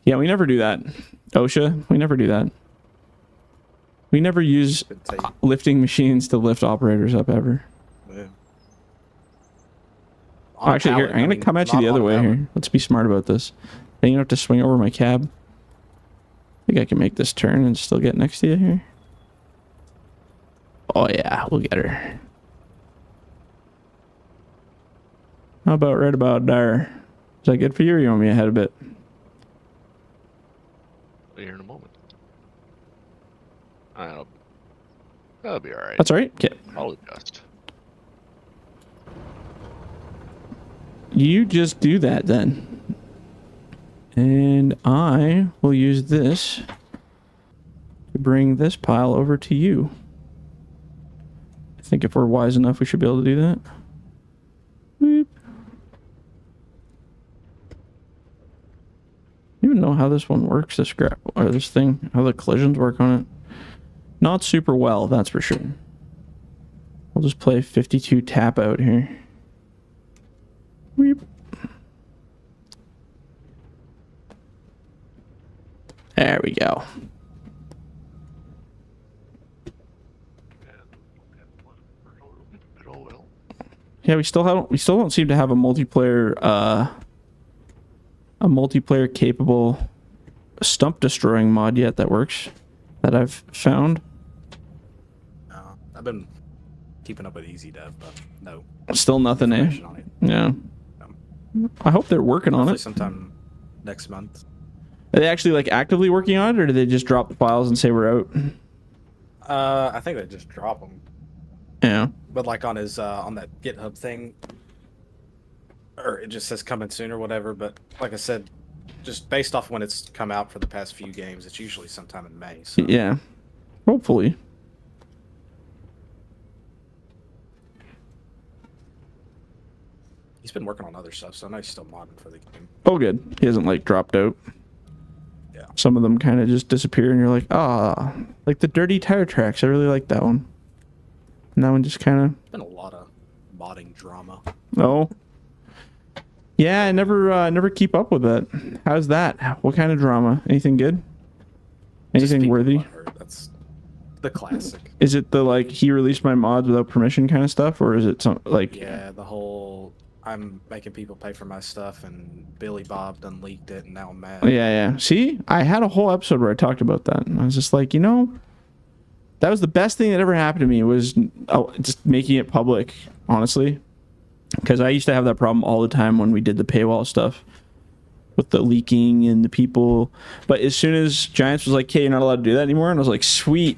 Yeah, we never do that. OSHA, we never do that. We never use lifting machines to lift operators up ever. Yeah. Oh, actually, here, I'm going to come at you the other way here. Let's be smart about this. Then you don't have to swing over my cab. I think I can make this turn and still get next to you here. Oh, yeah, we'll get her. How about right about there? Is that good for you, or you want me ahead a bit? Here in a moment. That'll be all right. That's all right. Okay. I'll adjust. You just do that then. And I will use this to bring this pile over to you. I think if we're wise enough, we should be able to do that. Boop. I don't even know how this one works, this scrap, or this thing, how the collisions work on it. Not super well, that's for sure. We'll just play 52 tap out here. Weep. There we go. Yeah, we still don't seem to have a multiplayer capable stump destroying mod yet that works, that I've found. I've been keeping up with Easy Dev, but no. Still nothing, eh? Yeah. I hope they're working on it. Sometime next month. Are they actually like actively working on it, or do they just drop the files and say we're out? I think they just drop them. Yeah. But like on his on that GitHub thing, or it just says coming soon or whatever. But like I said, just based off when it's come out for the past few games, it's usually sometime in May. So. Yeah. Hopefully. He's been working on other stuff, so I know he's still modding for the game. Oh, good. He hasn't like dropped out. Yeah. Some of them kind of just disappear, and you're like, ah, like the dirty tire tracks. I really like that one. And that one just kind of. Been a lot of modding drama. Oh. Yeah, I never keep up with it. How's that? What kind of drama? Anything good? Anything worthy? That's the classic. Is it the like he released my mods without permission kind of stuff, or is it some like? Yeah, the whole I'm making people pay for my stuff, and Billy Bob done leaked it, and now I'm mad. Yeah. See, I had a whole episode where I talked about that, and I was just like, that was the best thing that ever happened to me, was just making it public, honestly. Because I used to have that problem all the time when we did the paywall stuff with the leaking and the people. But as soon as Giants was like, hey, you're not allowed to do that anymore, and I was like, sweet.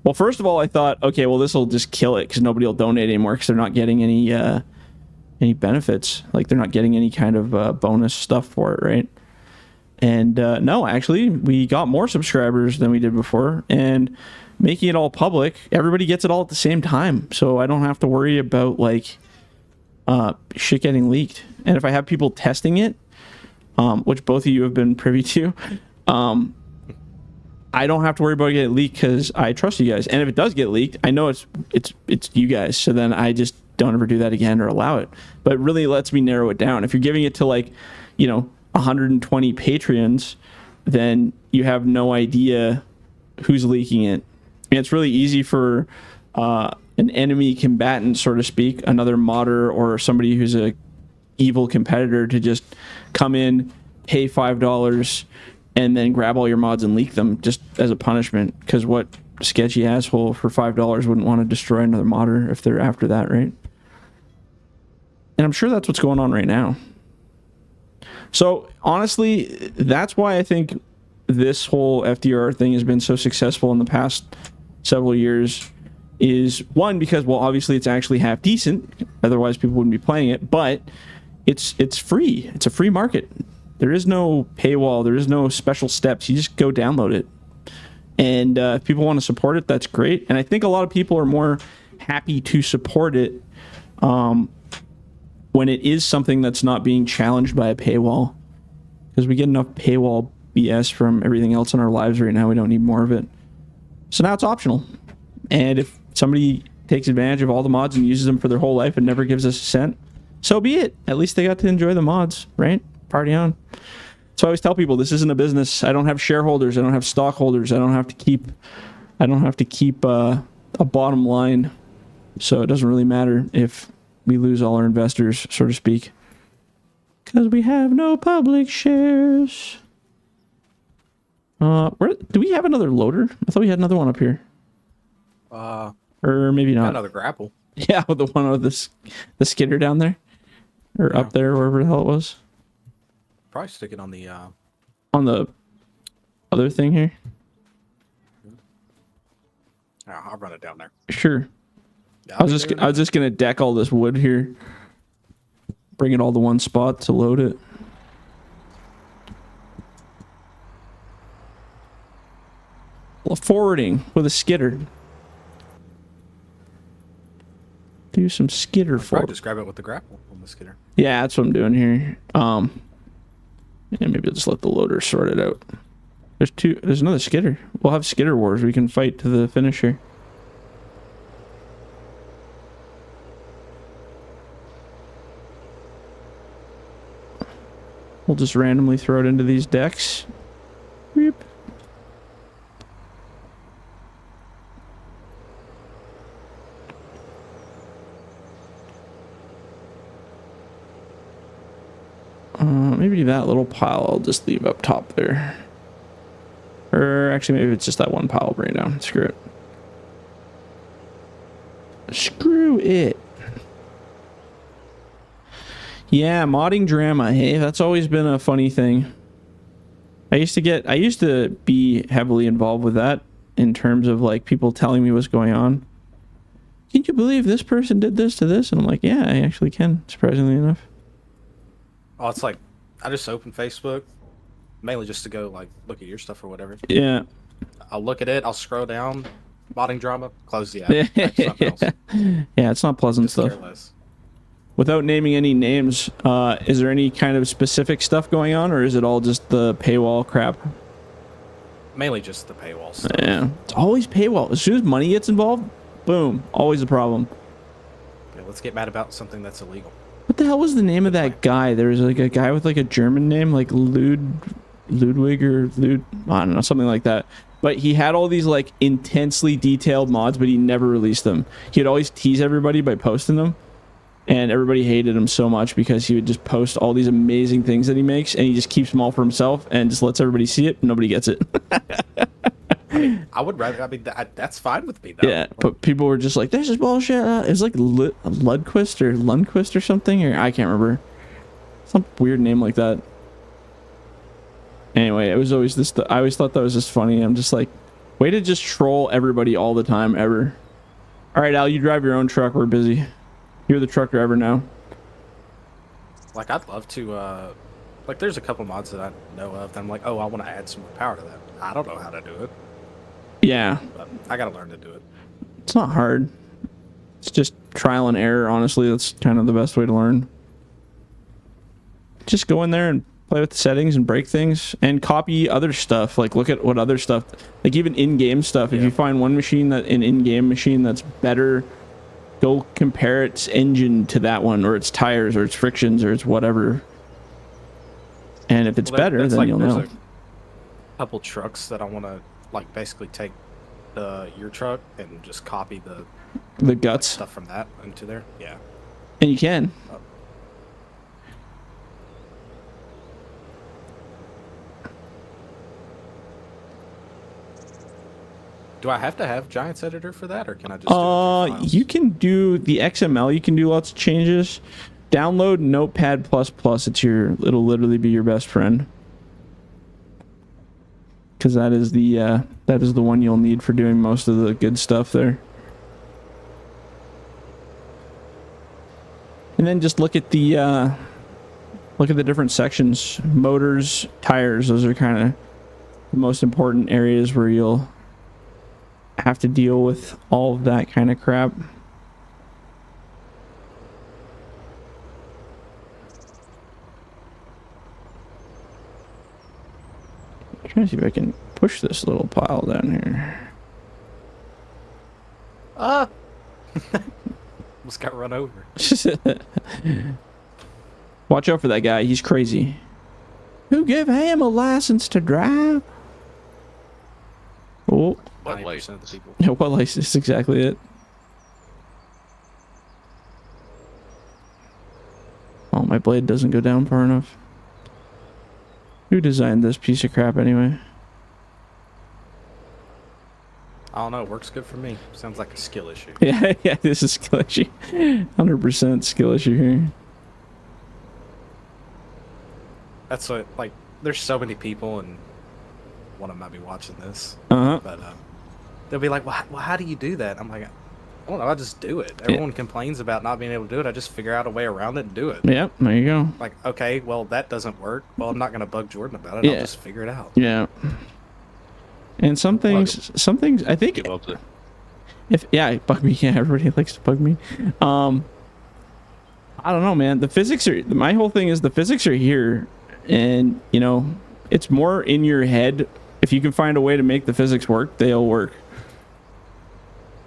Well, first of all, I thought, okay, well, this will just kill it because nobody will donate anymore because they're not getting any benefits. Like, they're not getting any kind of bonus stuff for it, right? And no, actually, we got more subscribers than we did before. And making it all public, everybody gets it all at the same time. So I don't have to worry about, like, shit getting leaked. And if I have people testing it, which both of you have been privy to, I don't have to worry about it getting leaked because I trust you guys. And if it does get leaked, I know it's you guys. So then I just don't ever do that again or allow it. But it really lets me narrow it down. If you're giving it to 120 Patreons, then you have no idea who's leaking it. And it's really easy for an enemy combatant, so to speak, another modder or somebody who's a evil competitor, to just come in, pay $5, and then grab all your mods and leak them just as a punishment. Because what sketchy asshole for $5 wouldn't want to destroy another modder if they're after that, right? And I'm sure that's what's going on right now. So honestly, that's why I think this whole FDR thing has been so successful in the past several years. Is one, because, well, obviously it's actually half decent, otherwise people wouldn't be playing it, but it's free. It's a free market. There is no paywall, there is no special steps. You just go download it. And if people want to support it, that's great. And I think a lot of people are more happy to support it when it is something that's not being challenged by a paywall. Because we get enough paywall BS from everything else in our lives right now, we don't need more of it. So now it's optional. And if somebody takes advantage of all the mods and uses them for their whole life and never gives us a cent, so be it. At least they got to enjoy the mods, right? Party on. So I always tell people this isn't a business. I don't have shareholders. I don't have stockholders. I don't have to keep a bottom line. So it doesn't really matter if we lose all our investors, so to speak, because we have no public shares. Do we have another loader? I thought we had another one up here. Or maybe not. Another grapple. Yeah, with the one with the skidder down there, or up there, wherever the hell it was. Probably stick it on the other thing here. I'll run it down there. Sure. Yeah, I was just gonna deck all this wood here, bring it all to one spot to load it. Forwarding with a skidder. Do some skidder probably forward. just grab it with the grapple on the skidder. Yeah, that's what I'm doing here. And maybe I'll just let the loader sort it out. There's another skidder. We'll have skidder wars. We can fight to the finish here. We'll just randomly throw it into these decks. Beep. Maybe that little pile I'll just leave up top there. Or actually, maybe it's just that one pile. I'll bring it down. Screw it. Screw it. Yeah, modding drama. Hey, that's always been a funny thing. I used to be heavily involved with that in terms of like people telling me what's going on. Can you believe this person did this to this? And I'm like, yeah, I actually can, surprisingly enough. Oh, it's like I just open Facebook, mainly just to go like look at your stuff or whatever. Yeah. I'll look at it. I'll scroll down. Modding drama. Close the app. That's something else. Yeah, it's not pleasant Just stuff. careless. Without naming any names, is there any kind of specific stuff going on, or is it all just the paywall crap? Mainly just the paywall stuff. Yeah, it's always paywall. As soon as money gets involved, boom, always a problem. Yeah, let's get mad about something that's illegal. What the hell was the name of that guy? There was like a guy with like a German name, like Ludwig or Lud, I don't know, something like that. But he had all these like intensely detailed mods, but he never released them. He'd always tease everybody by posting them. And everybody hated him so much because he would just post all these amazing things that he makes, and he just keeps them all for himself and just lets everybody see it. Nobody gets it. I would rather. I mean, that's fine with me though. Yeah, but people were just like, "This is bullshit." It was like Lundquist or something, or I can't remember. Some weird name like that. Anyway, it was always this. I always thought that was just funny. I'm just like, way to just troll everybody all the time ever. All right, Al, you drive your own truck. We're busy. You're the truck driver now. Like, I'd love to, like, there's a couple mods that I know of that I'm like, oh, I want to add some more power to that. I don't know how to do it, Yeah. but I got to learn to do it. It's not hard. It's just trial and error, honestly. That's kind of the best way to learn. Just go in there and play with the settings and break things and copy other stuff. Like, look at what other stuff, like even in-game stuff. If you find one machine, an in-game machine that's better, go compare its engine to that one, or its tires, or its frictions, or its whatever. And if it's better, then you'll know. There's a couple trucks that I want to, like, basically take your truck and just copy the guts stuff from that into there. Yeah. And you can. Do I have to have Giants Editor for that, or can I just do it through files? You can do the XML. You can do lots of changes. Download Notepad++. It'll literally be your best friend. Because that is the one you'll need for doing most of the good stuff there. And then just look at the different sections. Motors, tires. Those are kind of the most important areas where you'll have to deal with all of that kind of crap. I'm trying to see if I can push this little pile down here. Almost got run over. Watch out for that guy. He's crazy. Who gave him a license to drive? Oh, What 90% of license? the people. yeah, what license? Exactly it. Oh, my blade doesn't go down far enough. Who designed this piece of crap anyway? I don't know. It works good for me. Sounds like a skill issue. Yeah, yeah, this is skill issue. 100% skill issue here. That's what, like, there's so many people, and one of them might be watching this, Uh-huh. but they'll be like, well, how do you do that? I'm like, I don't know. I just do it. Everyone complains about not being able to do it. I just figure out a way around it and do it. Yep, there you go. Like, okay, well, that doesn't work. Well, I'm not going to bug Jordan about it. Yeah. I'll just figure it out. Yeah. And some things, I think, He loves it. bug me. Yeah, everybody likes to bug me. I don't know, man. The physics are, my whole thing is the physics are here, and, you know, it's more in your head. If you can find a way to make the physics work, they'll work.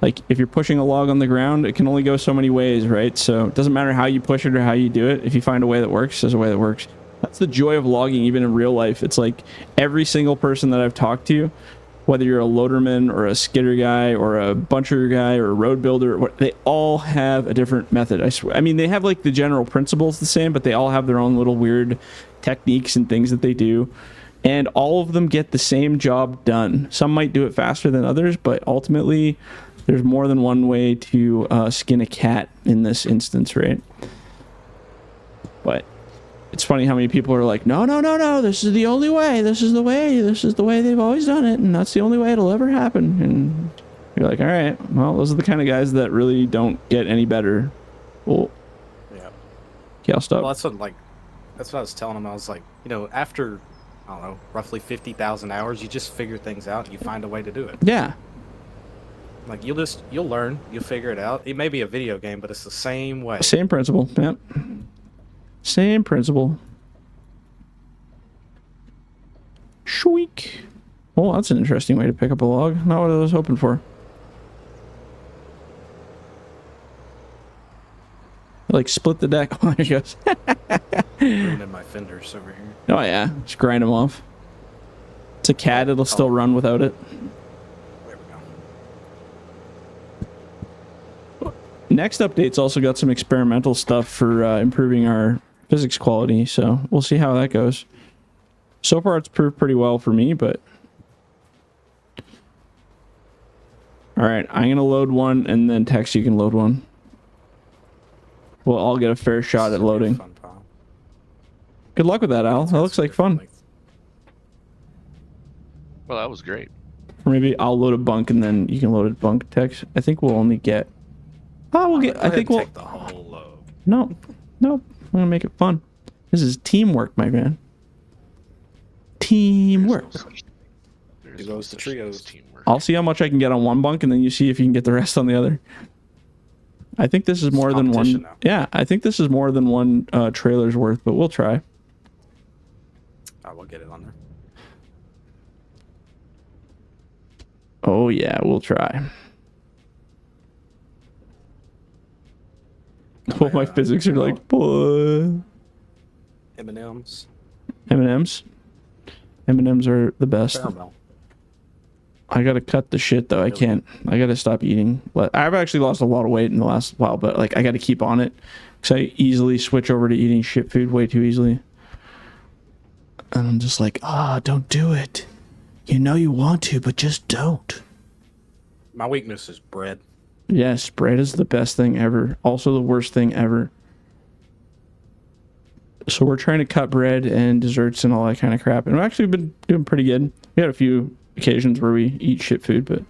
Like, if you're pushing a log on the ground, it can only go so many ways, right? So it doesn't matter how you push it or how you do it. If you find a way that works, there's a way that works. That's the joy of logging, even in real life. It's like every single person that I've talked to, whether you're a loaderman or a skidder guy or a buncher guy or a road builder, they all have a different method. I swear. I mean, they have like the general principles the same, but they all have their own little weird techniques and things that they do. And all of them get the same job done. Some might do it faster than others, but ultimately there's more than one way to skin a cat in this instance, right? But it's funny how many people are like, no, this is the only way. This is the way they've always done it, and that's the only way it'll ever happen. And you're like, all right, well, those are the kind of guys that really don't get any better. Well, Yeah. okay, I'll stop. Well, that's what I was telling him. I was like, you know, after, I don't know, roughly 50,000 hours, you just figure things out and you find a way to do it. Yeah. Like, you'll learn, you'll figure it out. It may be a video game, but it's the same way. Same principle. Yep. Same principle. Shweek. Well, that's an interesting way to pick up a log. Not what I was hoping for. Like, split the deck. Oh, there he goes. Ruining my fenders over here. Oh, yeah. Just grind them off. It's a cat. It'll still run without it. There we go. Next update's also got some experimental stuff for improving our physics quality, so we'll see how that goes. So far, it's proved pretty well for me, but... Alright, I'm going to load one, and then Tex, you can load one. We'll all get a fair shot at loading. Fun pile. Good luck with that, Al. That looks like fun. Well, that was great. Or maybe I'll load a bunk, and then you can load a bunk, Tex. I think we'll only get... Oh, we'll get... Go I ahead think and we'll... take the whole load. No. I'm going to make it fun. This is teamwork, my man. Teamwork. It goes to trios. Teamwork. I'll see how much I can get on one bunk, and then you see if you can get the rest on the other. I think this is more than one. Now. Yeah, I think this is more than one trailer's worth, but we'll try. I will get it on there. Oh yeah, we'll try. Oh, my physics are like, boy. M&M's. M&M's. M&M's are the best. Caramel. I gotta cut the shit though. I can't. I gotta stop eating. I've actually lost a lot of weight in the last while, but like I gotta keep on it because I easily switch over to eating shit food way too easily. And I'm just like, don't do it. You know you want to, but just don't. My weakness is bread. Yes, bread is the best thing ever. Also the worst thing ever. So we're trying to cut bread and desserts and all that kind of crap. And we've actually been doing pretty good. We had a few occasions where we eat shit food, but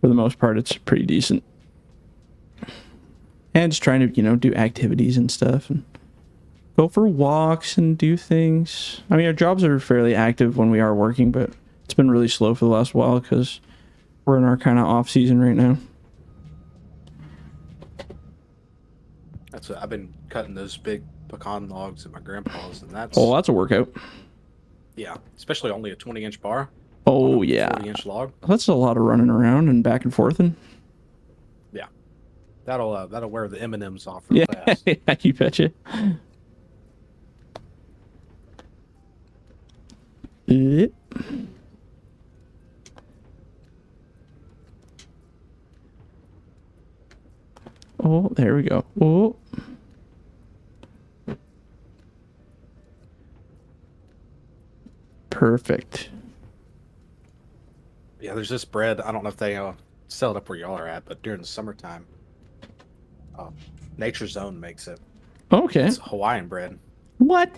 for the most part, it's pretty decent. And just trying to, do activities and stuff and go for walks and do things. I mean, our jobs are fairly active when we are working, but it's been really slow for the last while because we're in our kind of off season right now. That's what I've been cutting those big pecan logs at my grandpa's, and that's That's a workout. yeah, especially only a 20-inch bar. Oh, on a yeah. 40-inch log. That's a lot of running around and back and forth. And Yeah, that'll wear the M&Ms off real yeah, fast. you betcha. Yep. Oh, there we go. Oh. Perfect. Yeah, there's this bread. I don't know if they sell it up where y'all are at, but during the summertime, Nature Zone makes it. Okay. It's Hawaiian bread. What?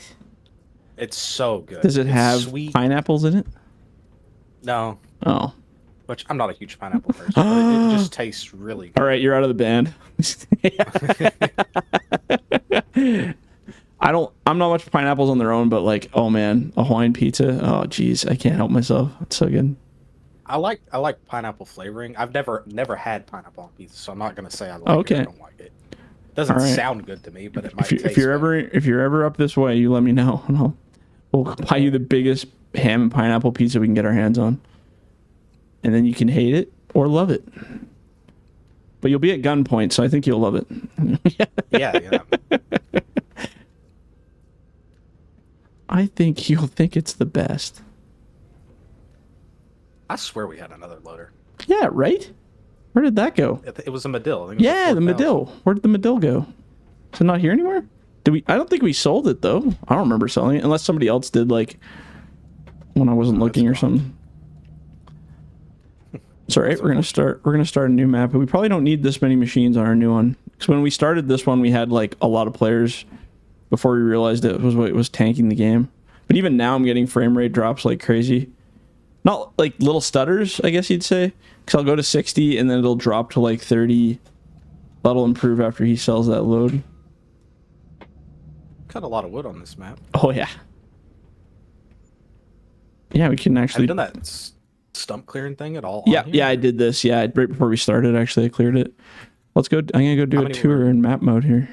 It's so good. Does it It's have sweet? pineapples in it? No, Oh. which I'm not a huge pineapple person, but it just tastes really good. All right, you're out of the band. I'm not much for pineapples on their own, but like, oh man, a Hawaiian pizza. Oh geez, I can't help myself. It's so good. I like pineapple flavoring. I've never had pineapple on pizza, so I'm not gonna say I like Okay. it or I don't like it. Doesn't All right. sound good to me, but it might If, you, taste if you're better. ever if you're ever up this way, you let me know, and we'll buy you the biggest ham and pineapple pizza we can get our hands on, and then you can hate it or love it. But you'll be at gunpoint, so I think you'll love it. Yeah. I think you'll think it's the best. I swear we had another loader. Yeah, right? Where did that go? It was a Medill. I think it was a Yeah, the 4000. Medill. Where did the Medill go? Is it not here anymore? Did we? I don't think we sold it though. I don't remember selling it unless somebody else did, like when I wasn't looking or it's gone. something. It's all right. We're gonna start a new map, but we probably don't need this many machines on our new one. Because when we started this one, we had like a lot of players before we realized it was tanking the game. But even now, I'm getting frame rate drops like crazy. Not like little stutters, I guess you'd say. Because I'll go to 60 and then it'll drop to like 30. That'll improve after he sells that load. Cut a lot of wood on this map. Oh yeah. Yeah, we can Have actually. you done that stump clearing thing at all? Yeah, on here? yeah, I did this. Yeah, right before we started, actually, I cleared it. Let's go. I'm gonna go do How a many tour were- in map mode here.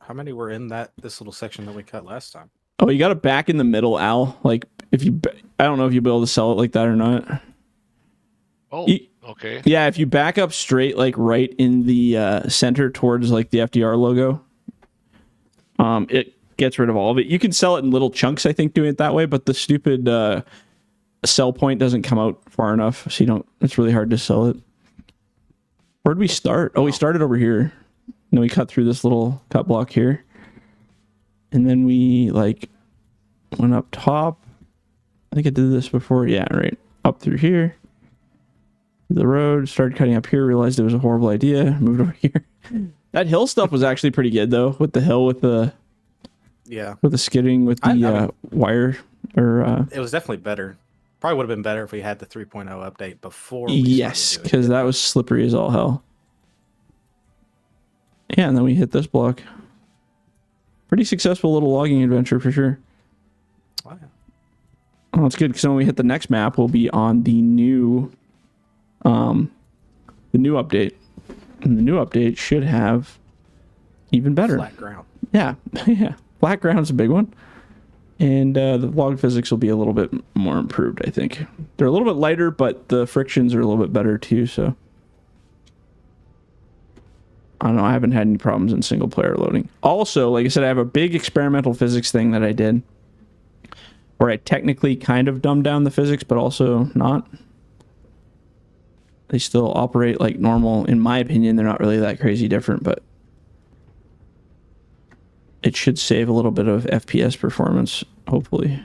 How many were in this little section that we cut last time? Oh, you got it back in the middle, Al. Like if you, I don't know if you'll be able to sell it like that or not. Oh, You- okay. Yeah, if you back up straight, like right in the center towards like the FDR logo, it gets rid of all of it. You can sell it in little chunks, I think, doing it that way, but the stupid sell point doesn't come out far enough, so you don't. It's really hard to sell it. Where'd we start? Oh, we started over here. And then we cut through this little cut block here, and then we like went up top. I think I did this before. Yeah, right up through here. The road, started cutting up here, realized it was a horrible idea, moved over here. That hill stuff was actually pretty good though, with the hill with the skidding with the wire or It was definitely better. Probably would have been better if we had the 3.0 update before. yes, because that was slippery as all hell. Yeah, and then we hit this block. Pretty successful little logging adventure for sure. Oh, yeah. Oh, it's good because when we hit the next map, we'll be on the new update, and the new update should have even better. Flat ground. Yeah, yeah. Flat ground's a big one, and the log physics will be a little bit more improved. I think they're a little bit lighter, but the frictions are a little bit better too. So I don't know. I haven't had any problems in single player loading. Also, like I said, I have a big experimental physics thing that I did, where I technically kind of dumbed down the physics, but also not. They still operate like normal. In my opinion, they're not really that crazy different, but it should save a little bit of FPS performance, hopefully.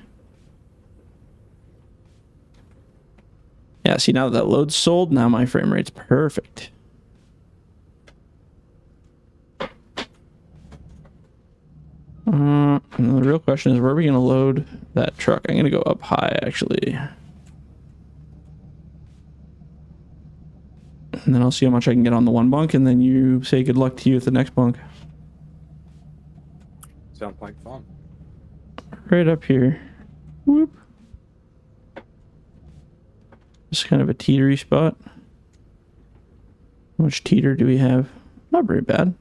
Yeah, see, now that load's sold, now my frame rate's perfect. And the real question is, where are we going to load that truck? I'm going to go up high, actually. And then I'll see how much I can get on the one bunk, and then you say good luck to you at the next bunk. Sounds like fun. Right up here. Whoop. This is kind of a teetery spot. How much teeter do we have? Not very bad.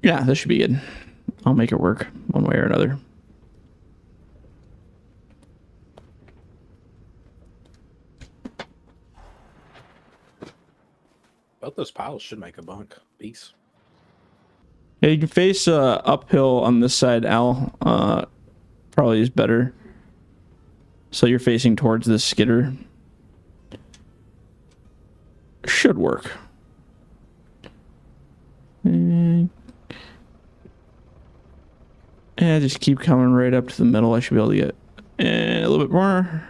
Yeah, this should be good. I'll make it work one way or another. Both those piles should make a bunk piece. Yeah, you can face uphill on this side, Al. Probably is better. So you're facing towards this skidder. Should work. And just keep coming right up to the middle. I should be able to get a little bit more.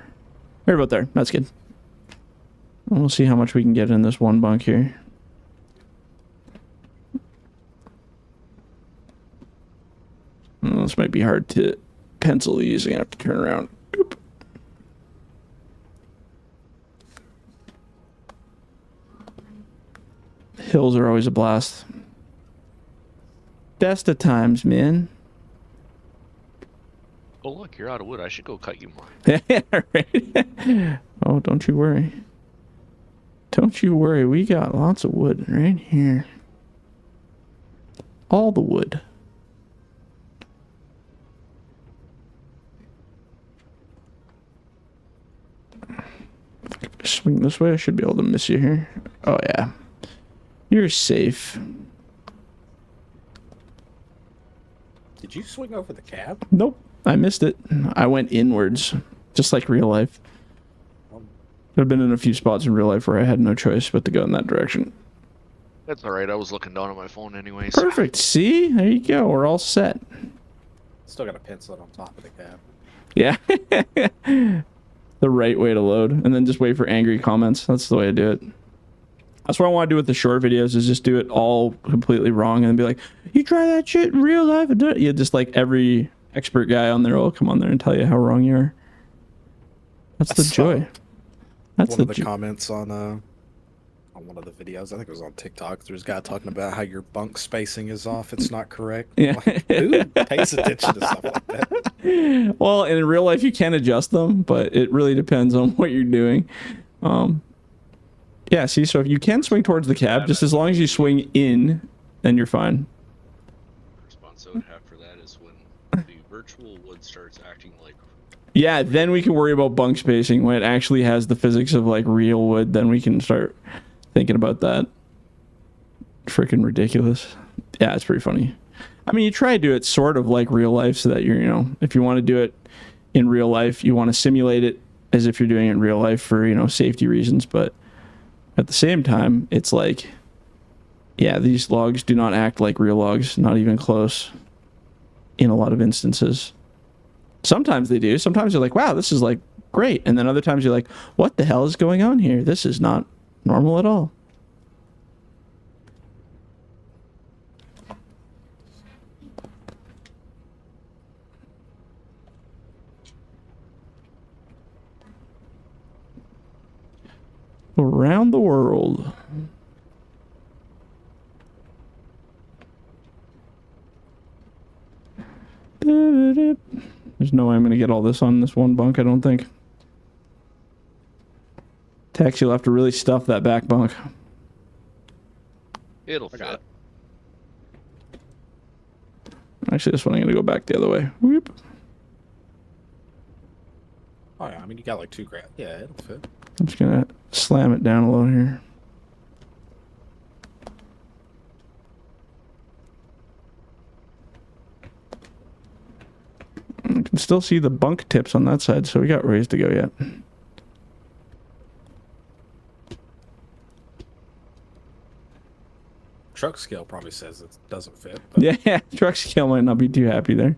Right about there. That's good. We'll see how much we can get in this one bunk here. This might be hard to pencil these. I'm gonna have to turn around. Oop. Hills are always a blast. Best of times, man. Oh, look, you're out of wood. I should go cut you more. Yeah, right. Oh, don't you worry. Don't you worry. We got lots of wood right here. All the wood. Swing this way. I should be able to miss you here. Oh, yeah. You're safe. Did you swing over the cab? Nope. I missed it. I went inwards, just like real life. I've been in a few spots in real life where I had no choice but to go in that direction. That's all right. I was looking down at my phone anyways. Perfect. See? There you go. We're all set. Still got to pencil it on top of the cab. Yeah. The right way to load. And then just wait for angry comments. That's the way to do it. That's what I want to do with the short videos, is just do it all completely wrong and then be like, you try that shit in real life and do it. Yeah, just like every expert guy on there will come on there and tell you how wrong you are. That's the joy. That's one of the joy. comments on one of the videos, I think it was on TikTok, there's a guy talking about how your bunk spacing is off. It's not correct. Yeah. Like, who pays attention to stuff like that? Well, in real life you can adjust them, but it really depends on what you're doing. Yeah, see, so if you can swing towards the cab, just as long as you swing in, then you're fine. The response I would have for that is when the virtual wood starts acting like... Yeah, then we can worry about bunk spacing. When it actually has the physics of like real wood, then we can start thinking about that. Freaking ridiculous. Yeah, it's pretty funny. I mean, you try to do it sort of like real life so that you're, you know, if you want to do it in real life, you want to simulate it as if you're doing it in real life for, you know, safety reasons. But at the same time, it's like, yeah, these logs do not act like real logs, not even close in a lot of instances. Sometimes they do. Sometimes you're like, wow, this is like great. And then other times you're like, what the hell is going on here? This is not normal at all. Around the world. There's no way I'm going to get all this on this one bunk, I don't think. Tex, you'll have to really stuff that back bunk. It'll fit. Actually, this one I'm going to go back the other way. Whoop. Oh yeah, I mean you got like 2 grand. Yeah, it'll fit. I'm just going to slam it down a little here. I can still see the bunk tips on that side, so we got ways to go yet. Truck scale probably says it doesn't fit. But Yeah, truck scale might not be too happy there.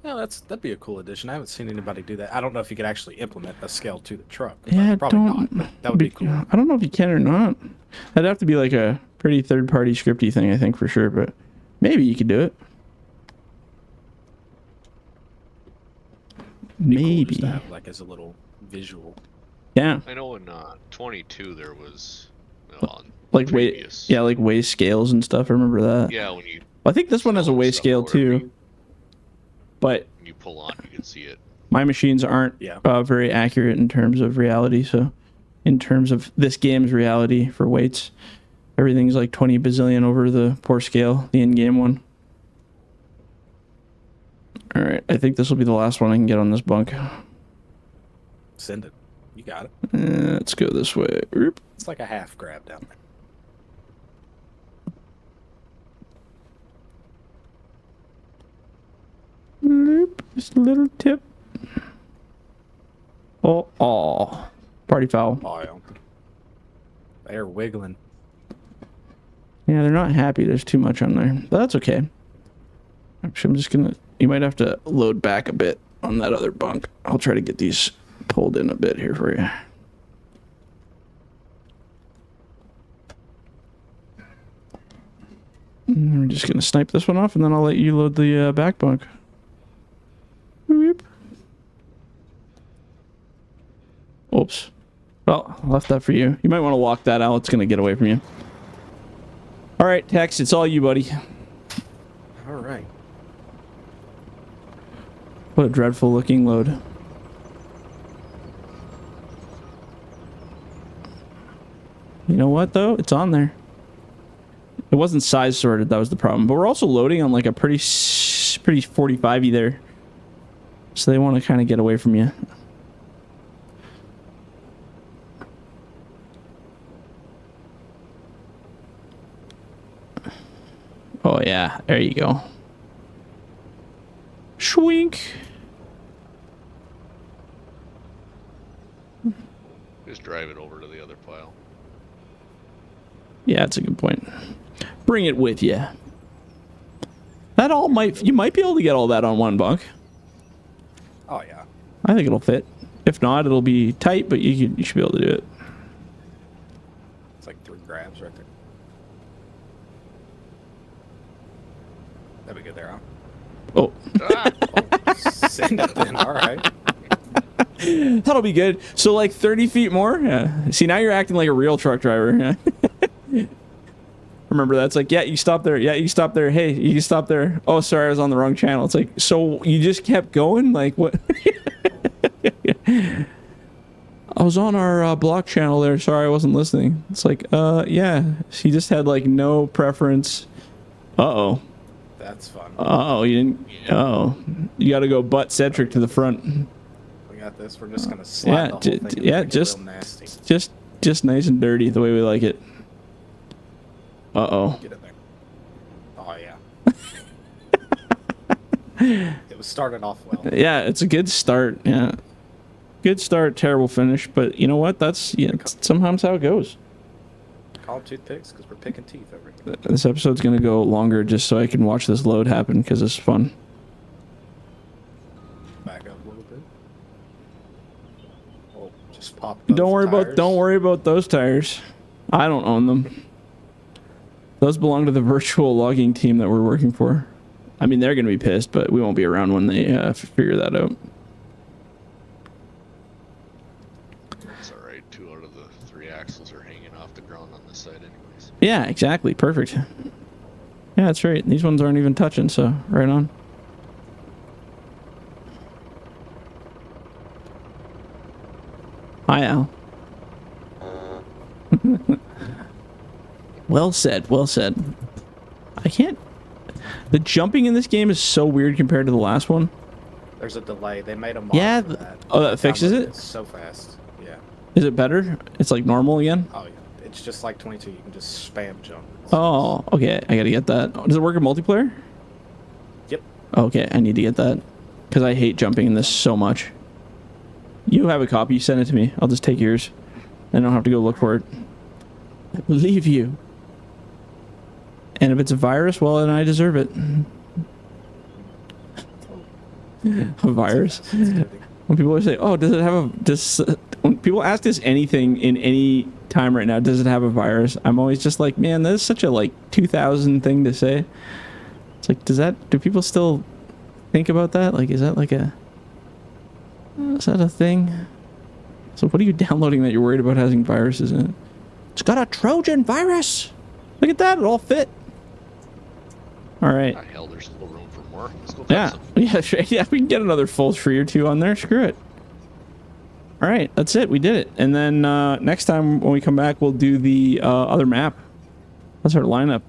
yeah, that'd be a cool addition. I haven't seen anybody do that. I don't know if you could actually implement a scale to the truck. Yeah, probably don't. not. But that would be cool. I don't know if you can or not. That'd have to be like a pretty third-party scripty thing, I think, for sure. But maybe you could do it. Be cool Maybe. just to have, like, as a little visual. Yeah. I know in 22 there was... Like weight. previous. Yeah, like weigh scales and stuff. I remember that. Yeah, when you... I think this one has a weigh stuff scale or whatever too. But you pull on, you can see it. my machines aren't Yeah. very accurate in terms of reality. So in terms of this game's reality for weights, everything's like 20 bazillion over the poor scale, the in-game one. All right, I think this will be the last one I can get on this bunk. Send it. You got it. Let's go this way. Oop. It's like a half grab down there. Loop. Just a little tip. Oh. Party foul. Oh, yeah. They're wiggling. Yeah, they're not happy. There's too much on there. But that's okay. Actually, I'm just gonna... You might have to load back a bit on that other bunk. I'll try to get these pulled in a bit here for you. I'm just gonna snipe this one off, and then I'll let you load the back bunk. Whoop. Oops. Well, I left that for you. You might want to walk that out. It's gonna get away from you. All right, Tex, it's all you, buddy. All right. What a dreadful looking load. You know what, though? It's on there. It wasn't size sorted. That was the problem. But we're also loading on like a pretty 45-y there. So they want to kind of get away from you. Oh, yeah. There you go. Schwink. Just drive it over to the other pile. Yeah, that's a good point. Bring it with you. That all might... You might be able to get all that on one bunk. Oh, yeah. I think it'll fit. If not, it'll be tight, but you should be able to do it. It's like 3 grabs right there. That'd be good there, huh? Oh. Send it then. All right. That'll be good. So like 30 feet more? Yeah. See, now you're acting like a real truck driver. Yeah. Remember that? It's like, yeah, you stop there. Yeah, you stop there. Hey, you can stop there. Oh, sorry, I was on the wrong channel. It's like, so you just kept going? Like, what? I was on our block channel there. Sorry, I wasn't listening. It's like, yeah. She just had like no preference. Uh-oh. That's fun. Uh-oh, you didn't... Uh-oh. You gotta go butt-centric to the front. We got this. We're just gonna slide the whole thing and yeah, make it just real nasty. just nice and dirty the way we like it. Uh-oh. Get in there. Oh, yeah. It was started off well. Yeah, it's a good start. Yeah. Good start, terrible finish. But you know what? That's sometimes how it goes. Call them toothpicks because we're picking teeth over here. This episode's going to go longer just so I can watch this load happen because it's fun. Back up a little bit. Oh, just pop. Don't worry about those tires. I don't own them. Those belong to the virtual logging team that we're working for. I mean, they're going to be pissed, but we won't be around when they figure that out. It's alright. 2 out of the 3 axles are hanging off the ground on this side anyways. Yeah, exactly. Perfect. Yeah, that's right. These ones aren't even touching, so right on. Hi, Al. Well said. Well said. I can't... The jumping in this game is so weird compared to the last one. There's a delay. They made a mod Yeah. for that. Oh, that fixes it? It's so fast. Yeah. Is it better? It's like normal again? Oh, yeah. It's just like 22. You can just spam jump. Oh, okay. I gotta get that. Does it work in multiplayer? Yep. Okay, I need to get that. Because I hate jumping in this so much. You have a copy. You send it to me. I'll just take yours. I don't have to go look for it. I believe you. And if it's a virus, well, then I deserve it. A virus? When people say, oh, does it have a... when people ask us anything in any time right now, does it have a virus? I'm always just like, man, that is such a, like, 2000 thing to say. It's like, do people still think about that? Like, is that like a... Is that a thing? So what are you downloading that you're worried about having viruses in it? It's got a Trojan virus! Look at that, it all fit. All right. Ah, hell, there's still room for more. Let's go Yeah, some. yeah, sure. Yeah, we can get another full tree or 2 on there. Screw it. All right, that's it. We did it. And then next time when we come back, we'll do the other map. That's our lineup.